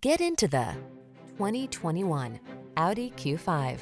Get into the 2021 Audi Q5.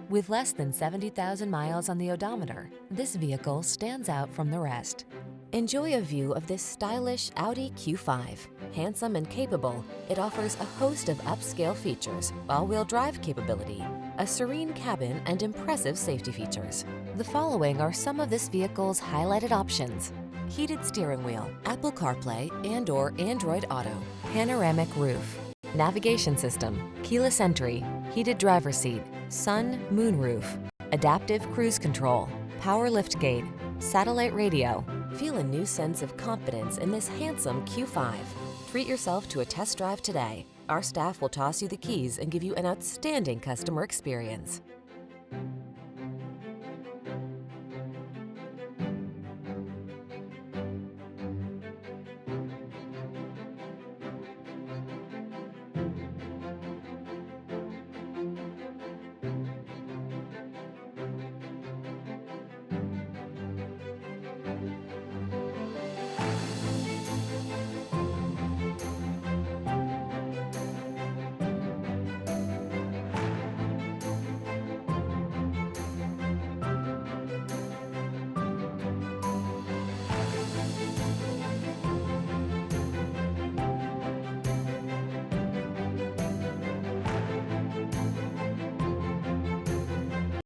With less than 70,000 miles on the odometer, this vehicle stands out from the rest. Enjoy a view of this stylish Audi Q5. Handsome and capable, it offers a host of upscale features, all-wheel drive capability, a serene cabin, and impressive safety features. The following are some of this vehicle's highlighted options: heated steering wheel, Apple CarPlay and/or Android Auto, panoramic roof, navigation system, keyless entry, heated driver's seat, sun, moonroof, adaptive cruise control, power liftgate, satellite radio. Feel a new sense of confidence in this handsome Q5. Treat yourself to a test drive today. Our staff will toss you the keys and give you an outstanding customer experience.